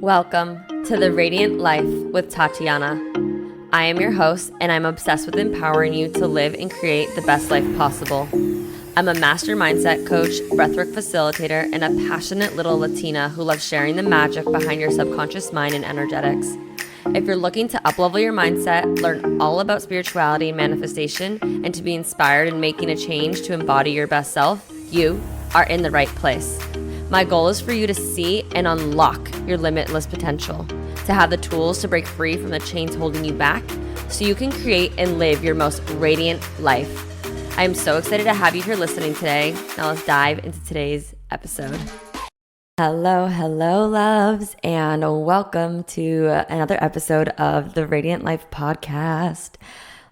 Welcome to the Radiant Life with Tatiana. I am your host, and I'm obsessed with empowering you to live and create the best life possible. I'm a master mindset coach, breathwork facilitator, and a passionate little Latina who loves sharing the magic behind your subconscious mind and energetics. If you're looking to uplevel your mindset, learn all about spirituality and manifestation, and to be inspired in making a change to embody your best self, you are in the right place. My goal is for you to see and unlock your limitless potential, to have the tools to break free from the chains holding you back so you can create and live your most radiant life. I am so excited to have you here listening today. Now let's dive into today's episode. Hello, loves, and welcome to another episode of the Radiant Life podcast.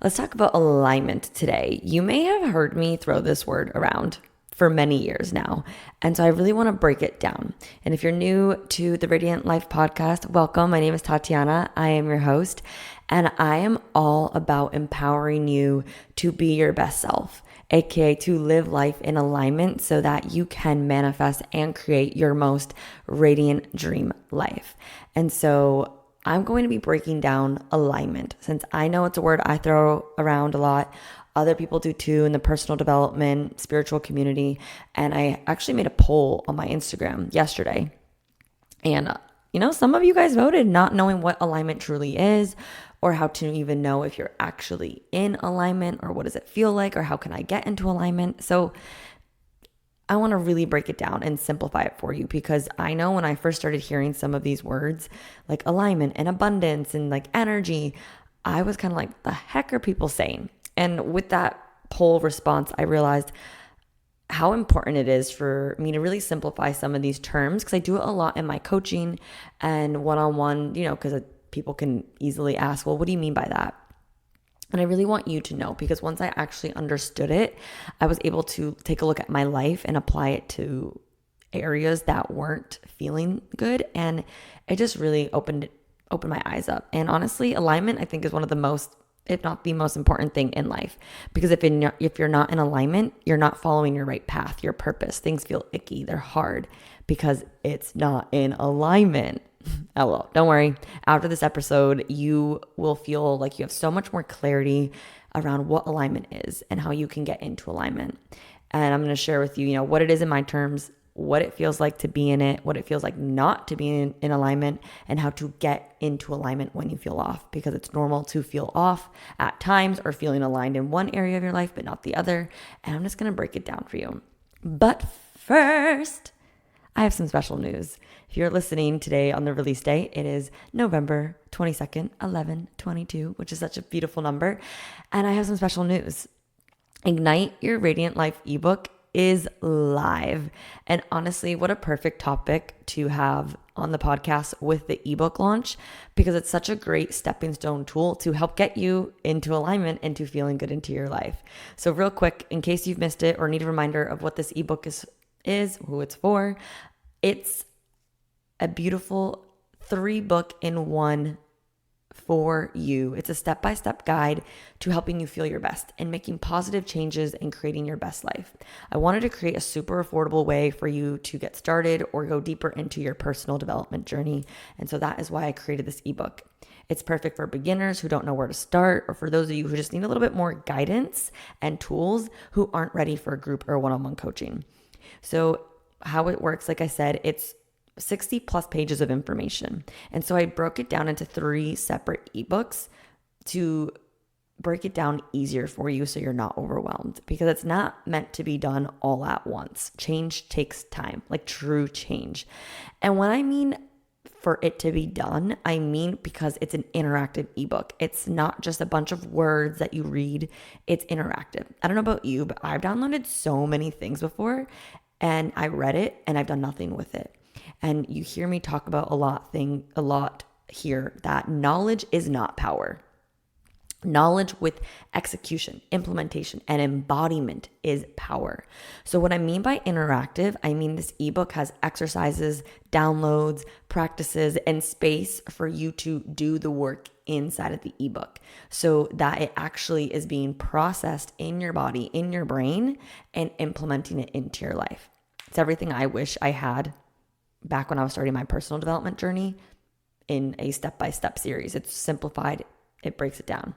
Let's talk about alignment today. You may have heard me throw this word around for many years now. And so I really want to break it down. And if you're new to the Radiant Life podcast, welcome. My name is Tatiana. I am your host, and I am all about empowering you to be your best self, aka to live life in alignment so that you can manifest and create your most radiant dream life. And so I'm going to be breaking down alignment, since I know it's a word I throw around a lot. Other people do too in the personal development, spiritual community. And I actually made a poll on my Instagram yesterday. And, some of you guys voted not knowing what alignment truly is, or how to even know if you're actually in alignment, or what does it feel like, or how can I get into alignment. So I want to really break it down and simplify it for you, because I know when I first started hearing some of these words like alignment and abundance and like energy, I was kind of like, the heck are people saying? And with that poll response, I realized how important it is for me to really simplify some of these terms, because I do it a lot in my coaching and one-on-one, because people can easily ask, well, what do you mean by that? And I really want you to know, because once I actually understood it, I was able to take a look at my life and apply it to areas that weren't feeling good. And it just really opened my eyes up. And honestly, alignment, I think, is one of the most, if not the most important thing in life. Because if you're not in alignment, you're not following your right path, your purpose. Things feel icky, they're hard because it's not in alignment. Oh well, don't worry. After this episode, you will feel like you have so much more clarity around what alignment is and how you can get into alignment. And I'm going to share with you, what it is in my terms, what it feels like to be in it, what it feels like not to be in alignment, and how to get into alignment when you feel off, because it's normal to feel off at times or feeling aligned in one area of your life but not the other. And I'm just going to break it down for you. But first, I have some special news. If you're listening today on the release date, it is November 22nd, 11/22, which is such a beautiful number. And I have some special news. Ignite Your Radiant Life ebook is live. And honestly, what a perfect topic to have on the podcast with the ebook launch, because it's such a great stepping stone tool to help get you into alignment and to feeling good into your life. So real quick, in case you've missed it or need a reminder of what this ebook is, who it's for, it's a beautiful 3-book-in-1 for you. It's a step-by-step guide to helping you feel your best and making positive changes and creating your best life. I wanted to create a super affordable way for you to get started or go deeper into your personal development journey. And so that is why I created this ebook. It's perfect for beginners who don't know where to start, or for those of you who just need a little bit more guidance and tools who aren't ready for a group or one-on-one coaching. So how it works, like I said, it's 60 plus pages of information. And so I broke it down into 3 separate ebooks to break it down easier for you so you're not overwhelmed, because it's not meant to be done all at once. Change takes time, like true change. And when I mean for it to be done, I mean because it's an interactive ebook. It's not just a bunch of words that you read. It's interactive. I don't know about you, but I've downloaded so many things before, and I read it and I've done nothing with it. And you hear me talk about a lot here that knowledge is not power. Knowledge with execution, implementation, and embodiment is power. So what I mean by interactive, I mean this ebook has exercises, downloads, practices, and space for you to do the work inside of the ebook, so that it actually is being processed in your body, in your brain, and implementing it into your life. It's everything I wish I had back when I was starting my personal development journey, in a step-by-step series. It's simplified. It breaks it down.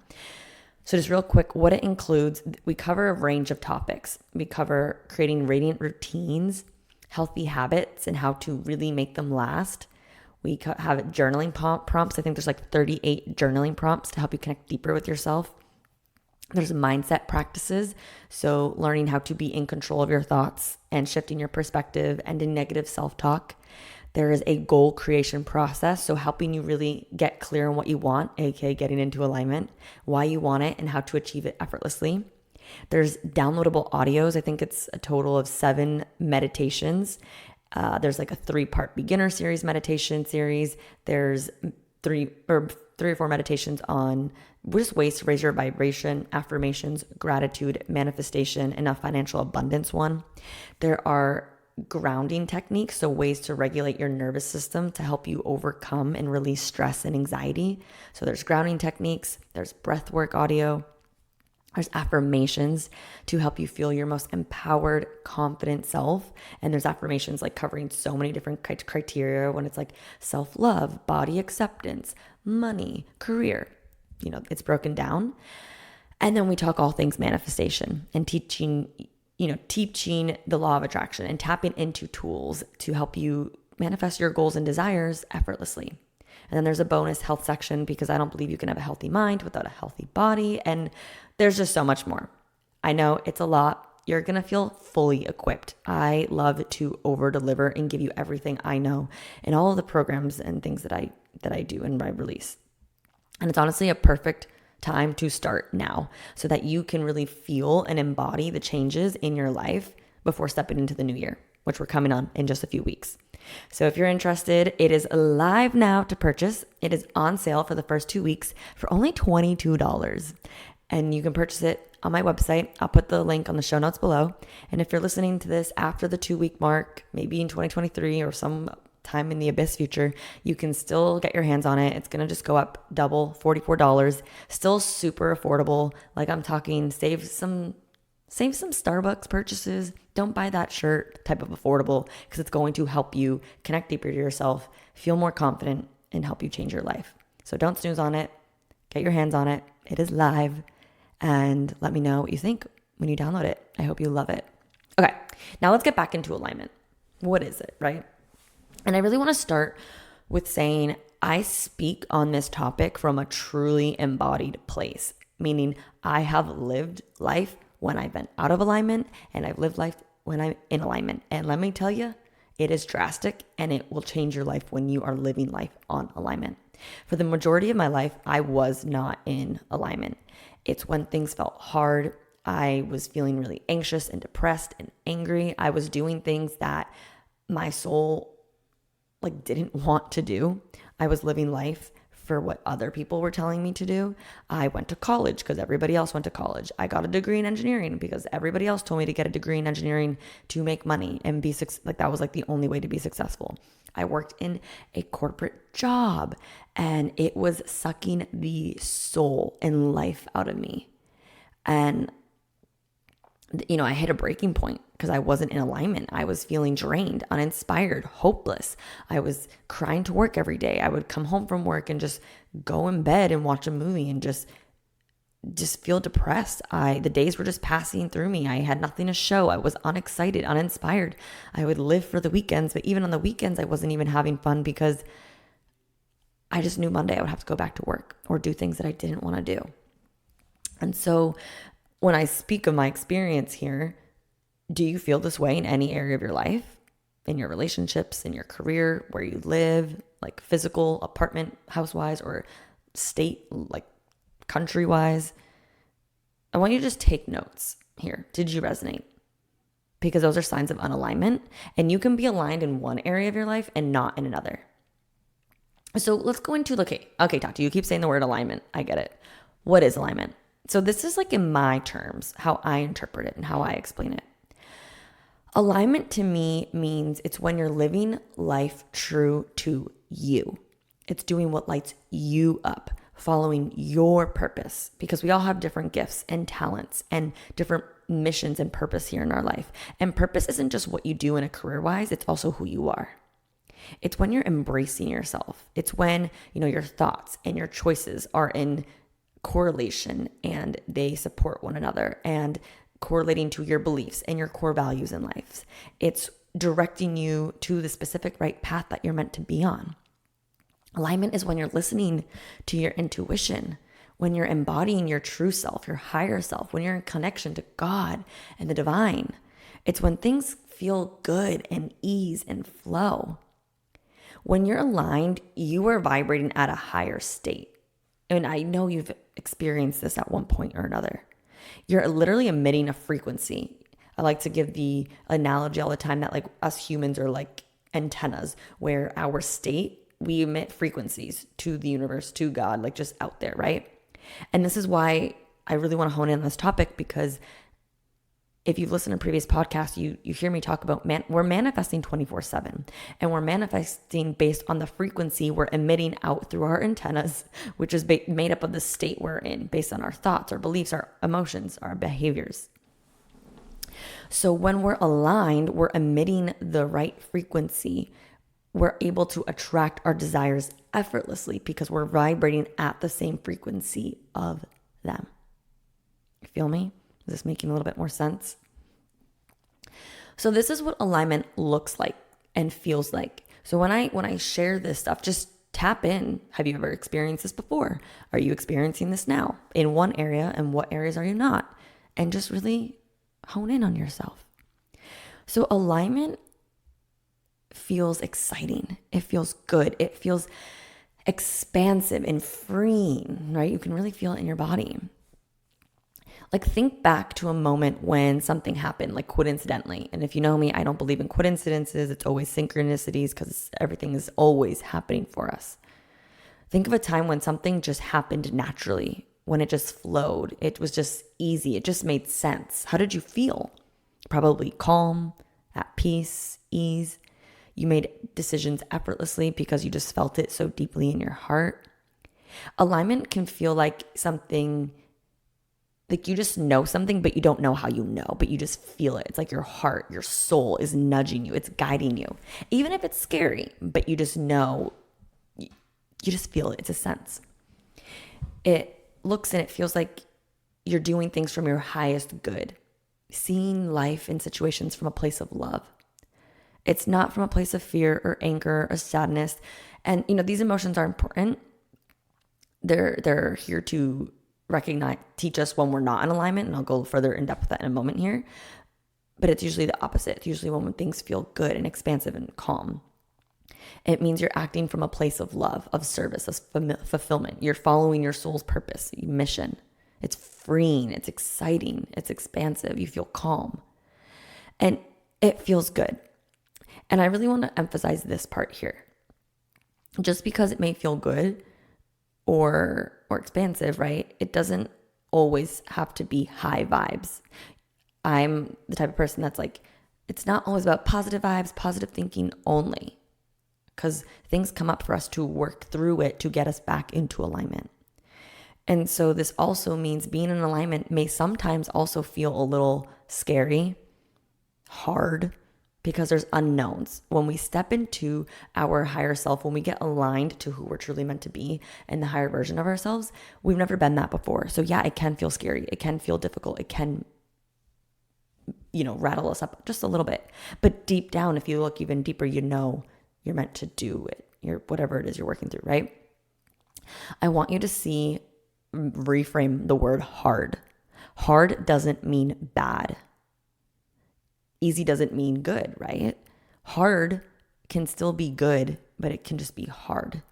So just real quick, what it includes, we cover a range of topics. We cover creating radiant routines, healthy habits, and how to really make them last. We have journaling prompts. I think there's like 38 journaling prompts to help you connect deeper with yourself. There's mindset practices. So learning how to be in control of your thoughts and shifting your perspective and in negative self-talk. There is a goal creation process. So helping you really get clear on what you want, aka getting into alignment, why you want it, and how to achieve it effortlessly. There's downloadable audios. I think it's a total of 7 meditations. There's like a 3-part beginner series meditation series. There's 3 or 4 meditations on just ways to raise your vibration, affirmations, gratitude, manifestation, and a financial abundance one. There are grounding techniques, so ways to regulate your nervous system to help you overcome and release stress and anxiety. So there's grounding techniques, there's breathwork audio, there's affirmations to help you feel your most empowered, confident self. And there's affirmations like covering so many different criteria when it's like self-love, body acceptance, money, career. It's broken down. And then we talk all things manifestation and teaching the law of attraction and tapping into tools to help you manifest your goals and desires effortlessly. And then there's a bonus health section because I don't believe you can have a healthy mind without a healthy body. And there's just so much more. I know it's a lot. You're going to feel fully equipped. I love to over deliver and give you everything I know in all of the programs and things that I do and I release. And it's honestly a perfect time to start now so that you can really feel and embody the changes in your life before stepping into the new year, which we're coming on in just a few weeks. So if you're interested, it is live now to purchase. It is on sale for the first 2 weeks for only $22. And you can purchase it on my website. I'll put the link on the show notes below. And if you're listening to this after the 2-week mark, maybe in 2023 or some time in the abyss future, you can still get your hands on it. It's going to just go up double, $44. Still super affordable. Like I'm talking save some Starbucks purchases. Don't buy that shirt type of affordable because it's going to help you connect deeper to yourself, feel more confident, and help you change your life. So don't snooze on it. Get your hands on it. It is live. And let me know what you think when you download it. I hope you love it. Okay, now let's get back into alignment. What is it, right? And I really want to start with saying I speak on this topic from a truly embodied place, meaning I have lived life when I've been out of alignment and I've lived life when I'm in alignment. And let me tell you, it is drastic and it will change your life when you are living life on alignment. For the majority of my life, I was not in alignment. It's when things felt hard. I was feeling really anxious and depressed and angry. I was doing things that my soul didn't want to do. I was living life for what other people were telling me to do. I went to college because everybody else went to college. I got a degree in engineering because everybody else told me to get a degree in engineering to make money and be that was the only way to be successful. I worked in a corporate job and it was sucking the soul and life out of me. And I hit a breaking point because I wasn't in alignment. I was feeling drained, uninspired, hopeless. I was crying to work every day. I would come home from work and just go in bed and watch a movie and just feel depressed. The days were just passing through me. I had nothing to show. I was unexcited, uninspired. I would live for the weekends, but even on the weekends, I wasn't even having fun because I just knew Monday I would have to go back to work or do things that I didn't want to do. And so when I speak of my experience here, do you feel this way in any area of your life? In your relationships, in your career, where you live, like physical, apartment, house-wise, or state, country-wise? I want you to just take notes here. Did you resonate? Because those are signs of unalignment, and you can be aligned in one area of your life and not in another. So let's go into, okay, Tati, you keep saying the word alignment. I get it. What is alignment? So this is in my terms, how I interpret it and how I explain it. Alignment to me means it's when you're living life true to you. It's doing what lights you up, following your purpose, because we all have different gifts and talents and different missions and purpose here in our life. And purpose isn't just what you do in a career-wise, it's also who you are. It's when you're embracing yourself. It's when, your thoughts and your choices are in correlation and they support one another and correlating to your beliefs and your core values in life. It's directing you to the specific right path that you're meant to be on. Alignment is when you're listening to your intuition, when you're embodying your true self, your higher self, when you're in connection to God and the divine. It's when things feel good and ease and flow. When you're aligned, you are vibrating at a higher state. And I know you've experienced this at one point or another. You're literally emitting a frequency. I like to give the analogy all the time that like us humans are like antennas, where our state, we emit frequencies to the universe, to God, like just out there, right? And this is why I really want to hone in on this topic, because if you've listened to previous podcasts, you hear me talk about we're manifesting 24/7, and we're manifesting based on the frequency we're emitting out through our antennas, which is made up of the state we're in, based on our thoughts, our beliefs, our emotions, our behaviors. So when we're aligned, we're emitting the right frequency. We're able to attract our desires effortlessly because we're vibrating at the same frequency of them. You feel me? Is this making a little bit more sense? So this is what alignment looks like and feels like. So when I share this stuff, just tap in. Have you ever experienced this before? Are you experiencing this now in one area, and what areas are you not? And just really hone in on yourself. So alignment feels exciting. It feels good. It feels expansive and freeing, right? You can really feel it in your body. Like think back to a moment when something happened, like coincidentally. And if you know me, I don't believe in coincidences. It's always synchronicities, because everything is always happening for us. Think of a time when something just happened naturally, when it just flowed. It was just easy. It just made sense. How did you feel? Probably calm, at peace, ease. You made decisions effortlessly because you just felt it so deeply in your heart. Alignment can feel like something, like you just know something, but you don't know how you know, but you just feel it. It's like your heart, your soul is nudging you. It's guiding you. Even if it's scary, but you just know, you just feel it. It's a sense. It looks and it feels like you're doing things from your highest good, seeing life and situations from a place of love. It's not from a place of fear or anger or sadness. And, these emotions are important. They're here to teach us when we're not in alignment. And I'll go further in depth with that in a moment here. But it's usually the opposite. It's usually when things feel good and expansive and calm. It means you're acting from a place of love, of service, of fulfillment. You're following your soul's purpose, your mission. It's freeing. It's exciting. It's expansive. You feel calm. And it feels good. And I really want to emphasize this part here. Just because it may feel good or expansive, right? It doesn't always have to be high vibes. I'm the type of person that's like, it's not always about positive vibes, positive thinking only. Because things come up for us to work through it to get us back into alignment. And so this also means being in alignment may sometimes also feel a little scary, hard, because there's unknowns. When we step into our higher self, when we get aligned to who we're truly meant to be and the higher version of ourselves, we've never been that before. So yeah, it can feel scary. It can feel difficult. It can, rattle us up just a little bit. But deep down, if you look even deeper, you're meant to do it. Whatever it is you're working through, right? I want you to reframe the word hard. Hard doesn't mean bad. Easy doesn't mean good, right? Hard can still be good, but it can just be hard.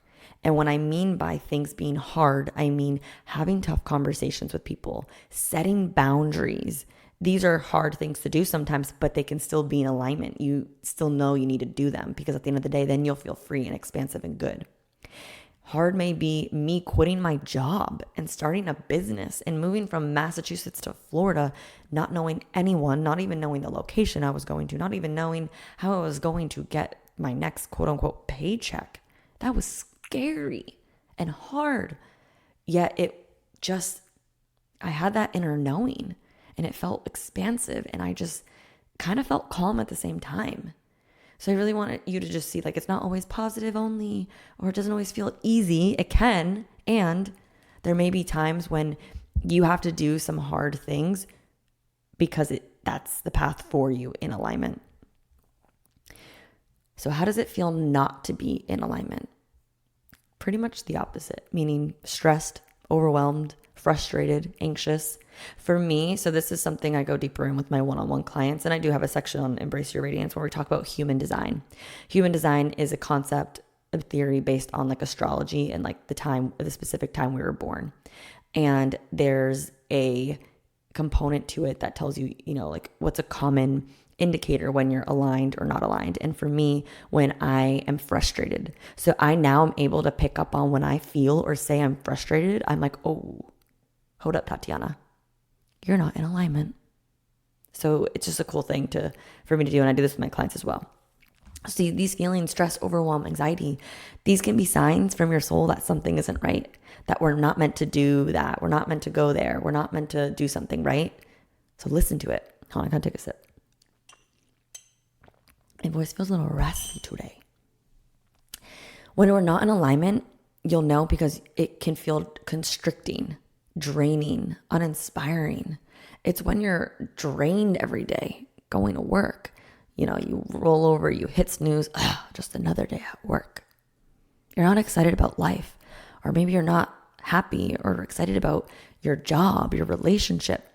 And what I mean by things being hard, I mean having tough conversations with people, setting boundaries. These are hard things to do sometimes, but they can still be in alignment. You still know you need to do them, because at the end of the day, then you'll feel free and expansive and good. Hard may be me quitting my job and starting a business and moving from Massachusetts to Florida, not knowing anyone, not even knowing the location I was going to, not even knowing how I was going to get my next quote unquote paycheck. That was scary and hard. Yet I had that inner knowing, and it felt expansive, and I just kind of felt calm at the same time. So I really want you to just see, like, it's not always positive only, or it doesn't always feel easy. It can. And there may be times when you have to do some hard things because that's the path for you in alignment. So how does it feel not to be in alignment? Pretty much the opposite, meaning stressed, overwhelmed, frustrated, anxious. For me, so this is something I go deeper in with my one-on-one clients, and I do have a section on Embrace Your Radiance where we talk about human design. Human design is a concept of theory based on like astrology and like the specific time we were born. And there's a component to it that tells you, like what's a common indicator when you're aligned or not aligned. And for me, when I am frustrated, so I now am able to pick up on when I feel or say I'm frustrated, I'm like, oh, hold up, Tatiana, you're not in alignment. So it's just a cool thing for me to do. And I do this with my clients as well. See, these feelings, stress, overwhelm, anxiety, these can be signs from your soul that something isn't right, that we're not meant to do that. We're not meant to go there. We're not meant to do something, right? So listen to it. Hold on, I gotta take a sip. My voice feels a little raspy today. When we're not in alignment, you'll know because it can feel constricting, draining, uninspiring. It's when you're drained every day going to work. You roll over, you hit snooze, just another day at work. You're not excited about life, or maybe you're not happy or excited about your job, your relationship.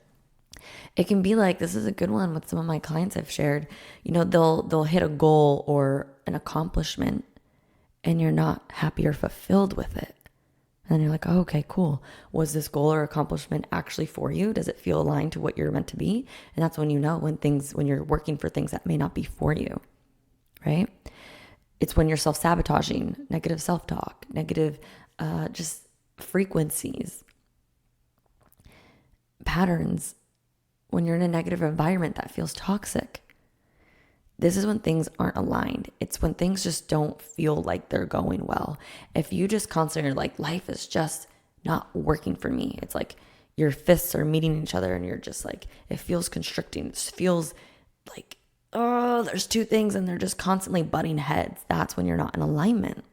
It can be like, this is a good one with some of my clients I've shared, they'll hit a goal or an accomplishment and you're not happy or fulfilled with it. And then you're like, oh, okay, cool. Was this goal or accomplishment actually for you? Does it feel aligned to what you're meant to be? And that's when you know when you're working for things that may not be for you, right? It's when you're self-sabotaging, negative self-talk, negative just frequencies, patterns, when you're in a negative environment that feels toxic. This is when things aren't aligned. It's when things just don't feel like they're going well. If you just constantly are like, life is just not working for me. It's like your fists are meeting each other and you're just like, it feels constricting. It feels like, oh, there's two things and they're just constantly butting heads. That's when you're not in alignment.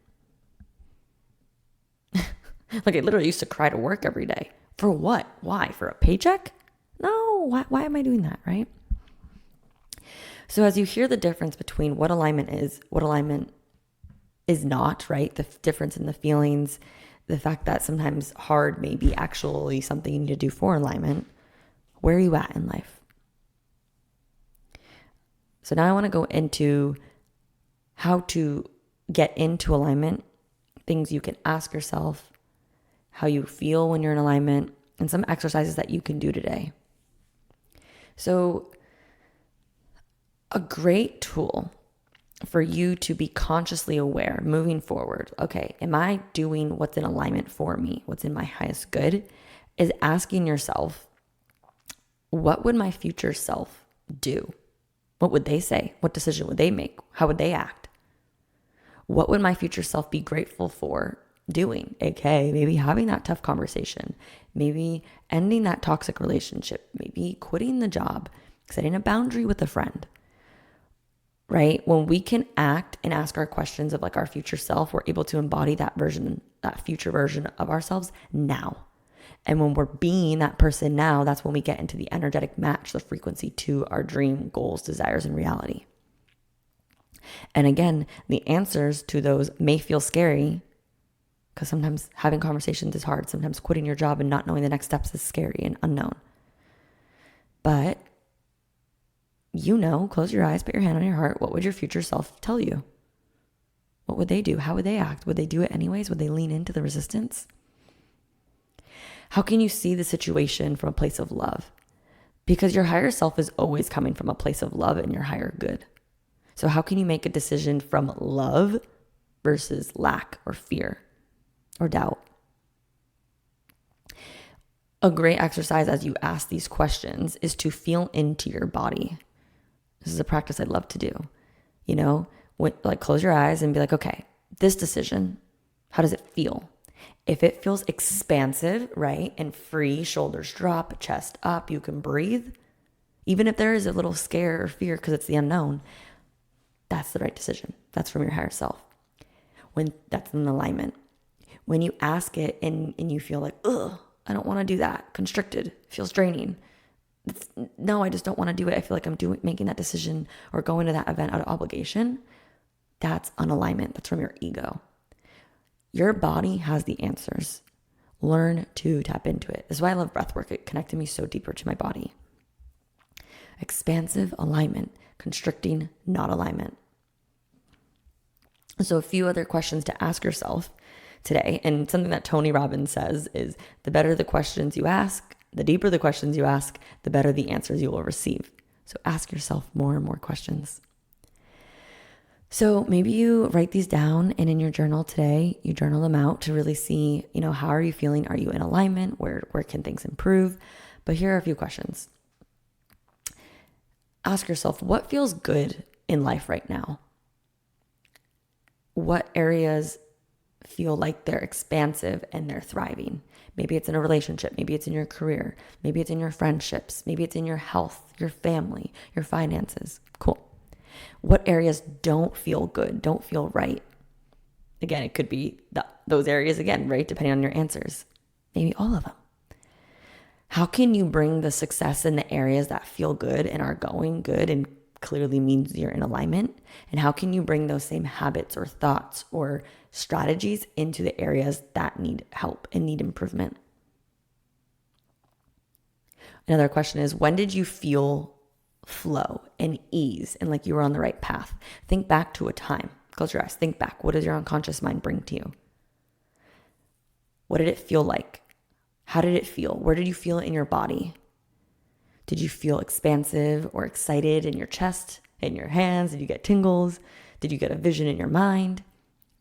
Like I literally used to cry to work every day. For what? Why? For a paycheck? No, why am I doing that, right? So as you hear the difference between what alignment is not, right? The difference in the feelings, the fact that sometimes hard may be actually something you need to do for alignment. Where are you at in life? So now I want to go into how to get into alignment, things you can ask yourself, how you feel when you're in alignment, and some exercises that you can do today. So a great tool for you to be consciously aware moving forward. Okay, am I doing what's in alignment for me? What's in my highest good? Is asking yourself, what would my future self do? What would they say? What decision would they make? How would they act? What would my future self be grateful for doing? Okay, maybe having that tough conversation, maybe ending that toxic relationship, maybe quitting the job, setting a boundary with a friend. Right? When we can act and ask our questions of like our future self, we're able to embody that future version of ourselves now. And when we're being that person now, that's when we get into the energetic match, the frequency to our dream, goals, desires, and reality. And again, the answers to those may feel scary because sometimes having conversations is hard. Sometimes quitting your job and not knowing the next steps is scary and unknown. But close your eyes, put your hand on your heart. What would your future self tell you? What would they do? How would they act? Would they do it anyways? Would they lean into the resistance? How can you see the situation from a place of love? Because your higher self is always coming from a place of love and your higher good. So how can you make a decision from love versus lack or fear or doubt? A great exercise as you ask these questions is to feel into your body. This is a practice I'd love to do. Close your eyes and be like, okay, this decision, how does it feel? If it feels expansive, right, and free, shoulders drop, chest up, you can breathe. Even if there is a little scare or fear because it's the unknown, that's the right decision. That's from your higher self. When that's in alignment. When you ask it and you feel like, ugh, I don't want to do that. Constricted, feels draining. No, I just don't want to do it. I feel like I'm making that decision or going to that event out of obligation. That's unalignment. That's from your ego. Your body has the answers. Learn to tap into it. This is why I love breathwork. It connected me so deeper to my body. Expansive alignment, constricting not alignment. So a few other questions to ask yourself today, and something that Tony Robbins says is the better the questions you ask, the deeper the questions you ask, the better the answers you will receive. So ask yourself more and more questions. So maybe you write these down, and in your journal today, you journal them out to really see, how are you feeling? Are you in alignment? Where can things improve? But here are a few questions. Ask yourself, what feels good in life right now? What areas feel like they're expansive and they're thriving? Maybe it's in a relationship. Maybe it's in your career. Maybe it's in your friendships. Maybe it's in your health, your family, your finances. Cool. What areas don't feel good, don't feel right? Again, it could be those areas again, right? Depending on your answers. Maybe all of them. How can you bring the success in the areas that feel good and are going good and clearly means you're in alignment? And how can you bring those same habits or thoughts or strategies into the areas that need help and need improvement? Another question is, when did you feel flow and ease and like you were on the right path? Think back to a time. Close your eyes. Think back. What does your unconscious mind bring to you? What did it feel like? How did it feel? Where did you feel it in your body? Did you feel expansive or excited in your chest, in your hands? Did you get tingles? Did you get a vision in your mind?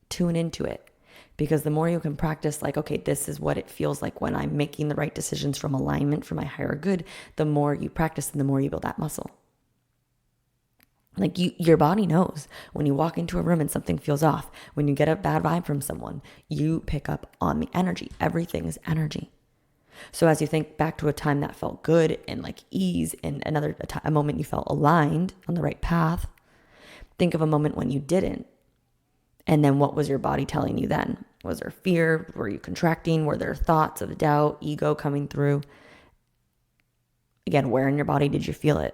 Tune into it. Because the more you can practice, like, okay, this is what it feels like when I'm making the right decisions from alignment for my higher good, the more you practice and the more you build that muscle. Like your body knows when you walk into a room and something feels off, when you get a bad vibe from someone, you pick up on the energy. Everything is energy. So as you think back to a time that felt good and like ease and a moment you felt aligned on the right path, think of a moment when you didn't. And then what was your body telling you then? Was there fear? Were you contracting? Were there thoughts of doubt, ego coming through? Again, where in your body did you feel it?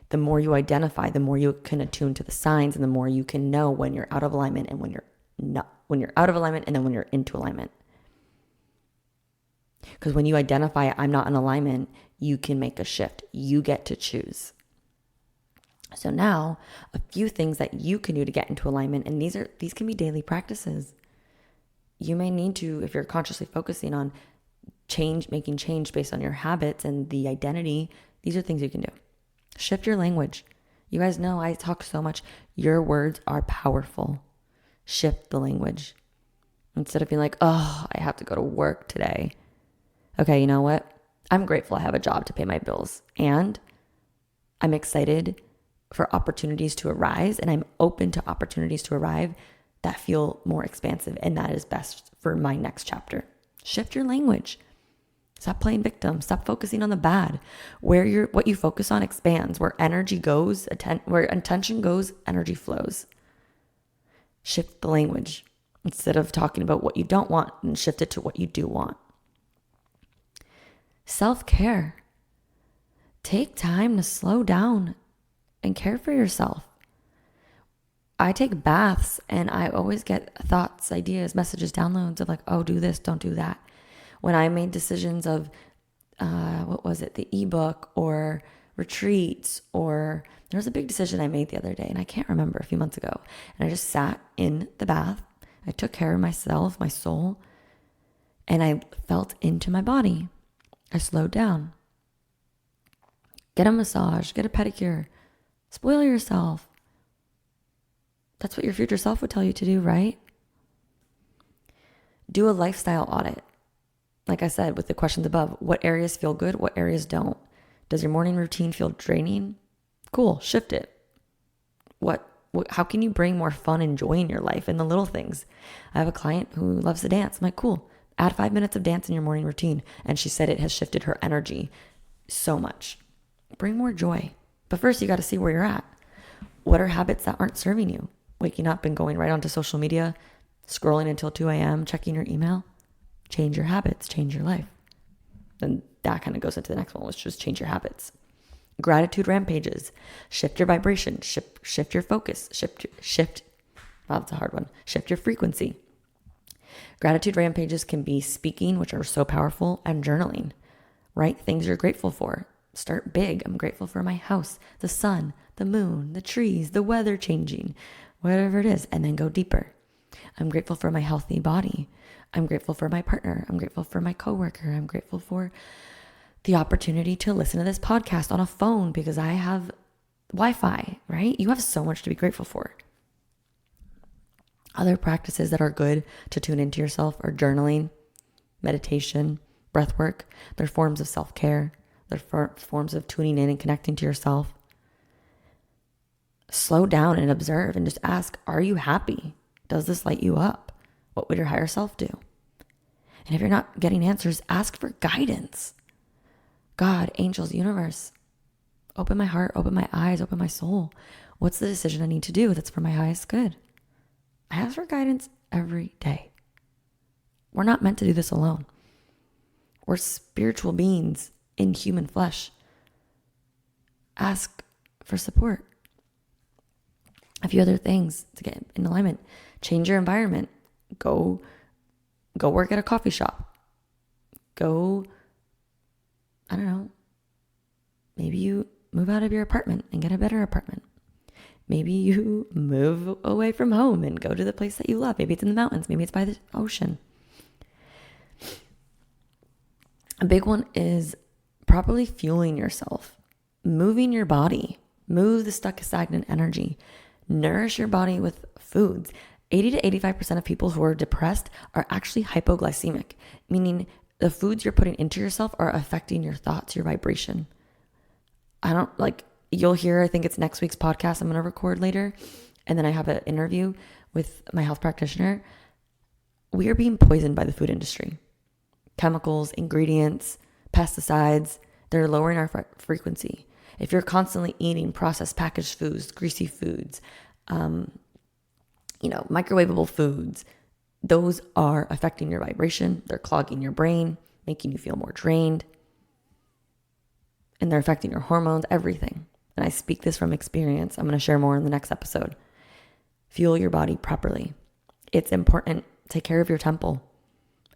The more you identify, the more you can attune to the signs, and the more you can know when you're out of alignment and when you're out of alignment and then when you're into alignment. Because when you identify I'm not in alignment, you can make a shift. You get to choose. So now a few things that you can do to get into alignment, and these can be daily practices. You may need to, if you're consciously focusing on making change based on your habits and the identity, these are things you can do. Shift your language. You guys know I talk so much. Your words are powerful. Shift the language. Instead of being like, oh, I have to go to work today. Okay, you know what? I'm grateful I have a job to pay my bills. And I'm excited for opportunities to arise, and I'm open to opportunities to arrive that feel more expansive, and that is best for my next chapter. Shift your language. Stop playing victim. Stop focusing on the bad. What you focus on expands. Where energy goes, where attention goes, energy flows. Shift the language. Instead of talking about what you don't want, and shift it to what you do want. Self-care. Take time to slow down and care for yourself. I take baths and I always get thoughts, ideas, messages, downloads of like, oh, do this, don't do that. When I made decisions of, the ebook or retreats, or there was a big decision I made the other day and I can't remember, a few months ago. And I just sat in the bath. I took care of myself, my soul, and I felt into my body. I slowed down. Get a massage, get a pedicure, spoil yourself. That's what your future self would tell you to do, right? Do a lifestyle audit. Like I said, with the questions above, what areas feel good? What areas don't? Does your morning routine feel draining? Cool, shift it. How can you bring more fun and joy in your life in the little things? I have a client who loves to dance. I'm like, cool, add 5 minutes of dance in your morning routine. And she said it has shifted her energy so much. Bring more joy. But first you got to see where you're at. What are habits that aren't serving you? Waking up and going right onto social media, scrolling until 2 a.m., checking your email. Change your habits, change your life. Then that kind of goes into the next one, which is change your habits. Gratitude rampages. Shift your vibration, shift your focus, wow, that's a hard one. Shift your frequency. Gratitude rampages can be speaking, which are so powerful, and journaling. Write things you're grateful for. Start big. I'm grateful for my house, the sun, the moon, the trees, the weather changing, whatever it is, and then go deeper. I'm grateful for my healthy body. I'm grateful for my partner. I'm grateful for my coworker. I'm grateful for the opportunity to listen to this podcast on a phone because I have Wi-Fi, right? You have so much to be grateful for. Other practices that are good to tune into yourself are journaling, meditation, breathwork. They're forms of self-care. They're forms of tuning in and connecting to yourself. Slow down and observe and just ask, are you happy? Does this light you up? What would your higher self do? And if you're not getting answers, ask for guidance. God, angels, universe, open my heart, open my eyes, open my soul. What's the decision I need to do that's for my highest good? I ask for guidance every day. We're not meant to do this alone. We're spiritual beings in human flesh. Ask for support. A few other things to get in alignment. Change your environment. Go work at a coffee shop. Go, I don't know, maybe you move out of your apartment and get a better apartment. Maybe you move away from home and go to the place that you love. Maybe it's in the mountains. Maybe it's by the ocean. A big one is properly fueling yourself, moving your body, move the stagnant energy, nourish your body with foods. 80 to 85% of people who are depressed are actually hypoglycemic, meaning the foods you're putting into yourself are affecting your thoughts, your vibration. You'll hear, I think it's next week's podcast I'm going to record later. And then I have an interview with my health practitioner. We are being poisoned by the food industry. Chemicals, ingredients, pesticides, they're lowering our frequency. If you're constantly eating processed packaged foods, greasy foods, microwavable foods, those are affecting your vibration. They're clogging your brain, making you feel more drained. And they're affecting your hormones, everything. And I speak this from experience. I'm going to share more in the next episode. Fuel your body properly. It's important. Take care of your temple.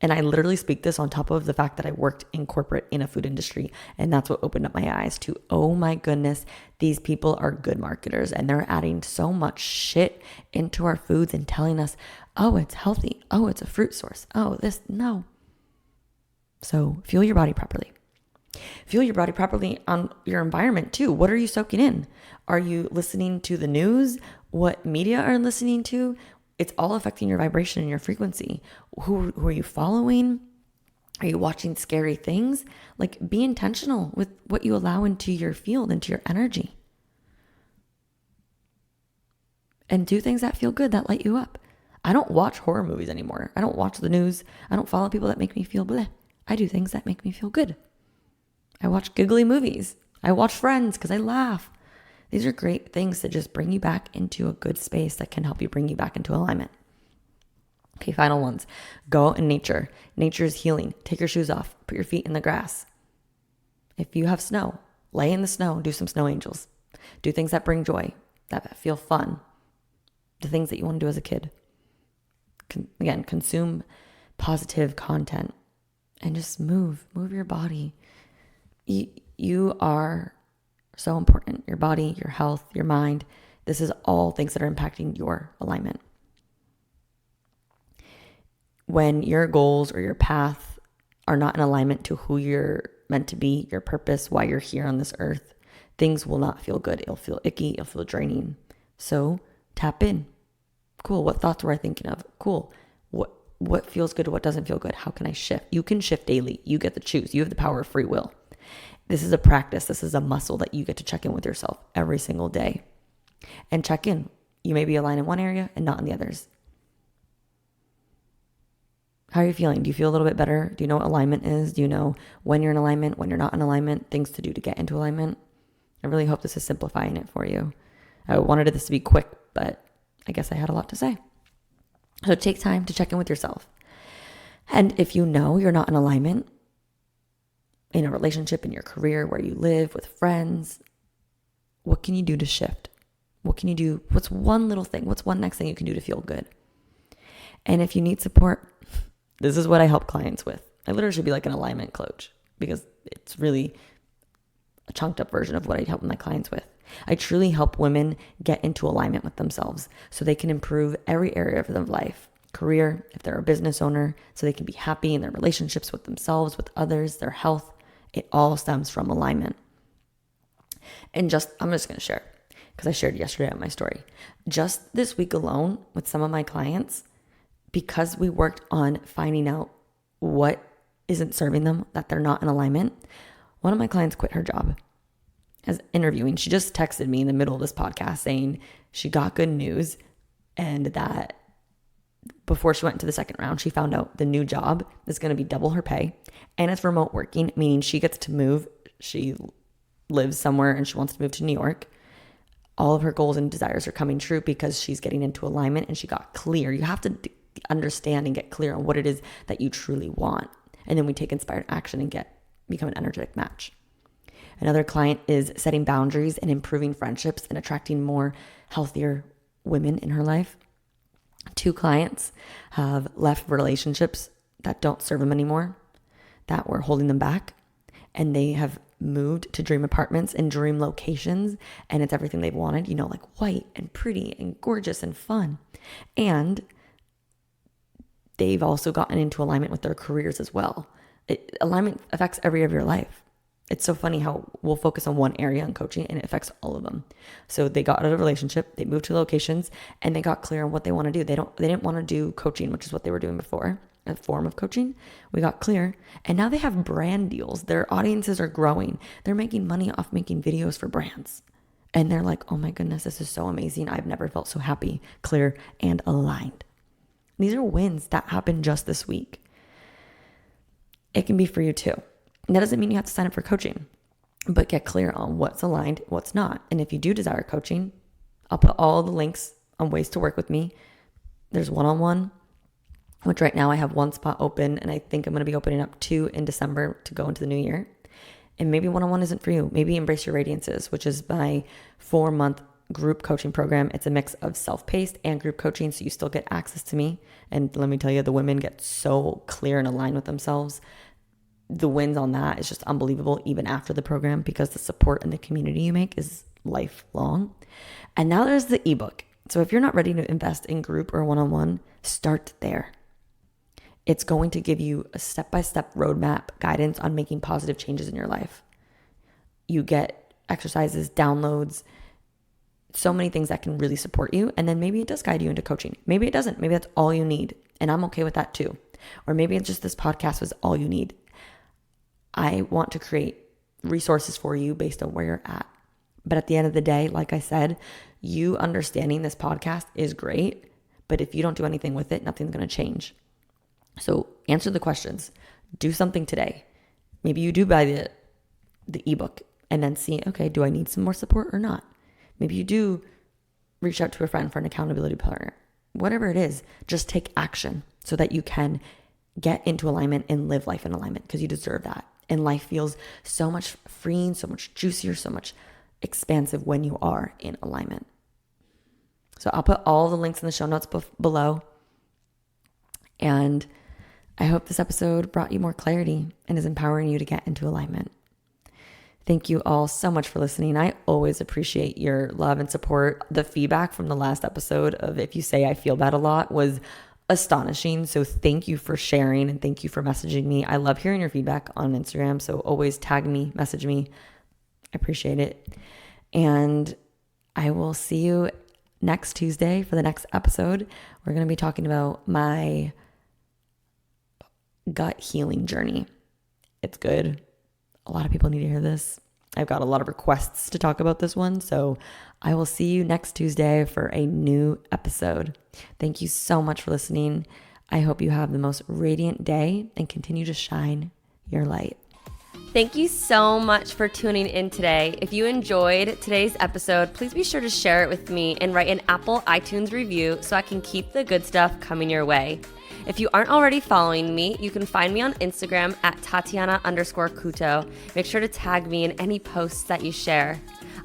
And I literally speak this on top of the fact that I worked in corporate in a food industry. And that's what opened up my eyes to, oh my goodness, these people are good marketers. And they're adding so much shit into our foods and telling us, oh, it's healthy. Oh, it's a fruit source. Oh, no. So fuel your body properly. Fuel your body properly on your environment too. What are you soaking in? Are you listening to the news? What media are you listening to? It's all affecting your vibration and your frequency. Who are you following? Are you watching scary things? Be intentional with what you allow into your field, into your energy. And do things that feel good, that light you up. I don't watch horror movies anymore. I don't watch the news. I don't follow people that make me feel bleh. I do things that make me feel good. I watch giggly movies. I watch Friends because I laugh. These are great things that just bring you back into a good space that can help you bring you back into alignment. Okay, final ones. Go out in nature. Nature is healing. Take your shoes off. Put your feet in the grass. If you have snow, lay in the snow. Do some snow angels. Do things that bring joy, that feel fun. The things that you want to do as a kid. Again, consume positive content and just move your body. You are so important. Your body, your health, your mind. This is all things that are impacting your alignment. When your goals or your path are not in alignment to who you're meant to be, your purpose, why you're here on this earth, things will not feel good. It'll feel icky. It'll feel draining. So tap in. Cool. What thoughts were I thinking of? Cool. What feels good? What doesn't feel good? How can I shift? You can shift daily. You get to choose. You have the power of free will. This is a practice. This is a muscle that you get to check in with yourself every single day. And check in. You may be aligned in one area and not in the others. How are you feeling? Do you feel a little bit better? Do you know what alignment is? Do you know when you're in alignment, when you're not in alignment, things to do to get into alignment? I really hope this is simplifying it for you. I wanted this to be quick, but I guess I had a lot to say. So take time to check in with yourself. And if you know you're not in alignment in a relationship, in your career, where you live, with friends, what can you do to shift? What can you do? What's one little thing? What's one next thing you can do to feel good? And if you need support, this is what I help clients with. I literally should be like an alignment coach because it's really a chunked up version of what I help my clients with. I truly help women get into alignment with themselves so they can improve every area of their life. Career, if they're a business owner, so they can be happy in their relationships with themselves, with others, their health. It all stems from alignment. And I'm just going to share, because I shared yesterday on my story. Just this week alone with some of my clients, because we worked on finding out what isn't serving them, that they're not in alignment, one of my clients quit her job as interviewing. She just texted me in the middle of this podcast saying she got good news, and that before she went into the second round, she found out the new job is going to be double her pay, and it's remote working, meaning she gets to move. She lives somewhere and she wants to move to New York. All of her goals and desires are coming true because she's getting into alignment and she got clear. You have to understand and get clear on what it is that you truly want. And then we take inspired action and become an energetic match. Another client is setting boundaries and improving friendships and attracting more healthier women in her life. 2 clients have left relationships that don't serve them anymore, that were holding them back. And they have moved to dream apartments and dream locations. And it's everything they've wanted, like white and pretty and gorgeous and fun. And they've also gotten into alignment with their careers as well. Alignment affects every area of your life. It's so funny how we'll focus on one area in coaching and it affects all of them. So they got out of a relationship, they moved to locations, and they got clear on what they want to do. They didn't want to do coaching, which is what they were doing before, a form of coaching. We got clear, and now they have brand deals. Their audiences are growing. They're making money off making videos for brands. And they're like, oh my goodness, this is so amazing. I've never felt so happy, clear, and aligned. These are wins that happened just this week. It can be for you too. And that doesn't mean you have to sign up for coaching, but get clear on what's aligned, what's not. And if you do desire coaching, I'll put all the links on ways to work with me. There's one-on-one, which right now I have 1 spot open, and I think I'm going to be opening up 2 in December to go into the new year. And maybe one-on-one isn't for you. Maybe Embrace Your Radiances, which is my 4-month group coaching program. It's a mix of self-paced and group coaching, so you still get access to me. And let me tell you, the women get so clear and aligned with themselves. The wins on that is just unbelievable, even after the program, because the support and the community you make is lifelong. And now there's the ebook. So if you're not ready to invest in group or one-on-one, start there. It's going to give you a step-by-step roadmap guidance on making positive changes in your life. You get exercises, downloads, so many things that can really support you. And then maybe it does guide you into coaching. Maybe it doesn't. Maybe that's all you need. And I'm okay with that too. Or maybe it's just this podcast was all you need. I want to create resources for you based on where you're at. But at the end of the day, like I said, you understanding this podcast is great. But if you don't do anything with it, nothing's going to change. So answer the questions. Do something today. Maybe you do buy the ebook and then see, okay, do I need some more support or not? Maybe you do reach out to a friend for an accountability partner. Whatever it is, just take action so that you can get into alignment and live life in alignment, because you deserve that. And life feels so much freeing, so much juicier, so much expansive when you are in alignment. So I'll put all the links in the show notes below. And I hope this episode brought you more clarity and is empowering you to get into alignment. Thank you all so much for listening. I always appreciate your love and support. The feedback from the last episode of If You Say I Feel Bad a Lot was astonishing. So thank you for sharing and thank you for messaging me. I love hearing your feedback on Instagram. So always tag me, message me. I appreciate it. And I will see you next Tuesday for the next episode. We're going to be talking about my gut healing journey. It's good. A lot of people need to hear this. I've got a lot of requests to talk about this one. So I will see you next Tuesday for a new episode. Thank you so much for listening. I hope you have the most radiant day and continue to shine your light. Thank you so much for tuning in today. If you enjoyed today's episode, please be sure to share it with me and write an Apple iTunes review so I can keep the good stuff coming your way. If you aren't already following me, you can find me on Instagram at Tatiana_Kuto. Make sure to tag me in any posts that you share.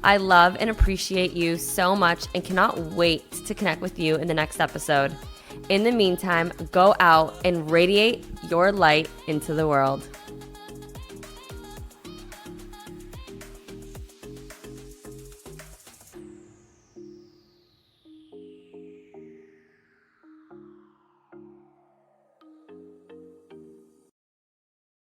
I love and appreciate you so much and cannot wait to connect with you in the next episode. In the meantime, go out and radiate your light into the world.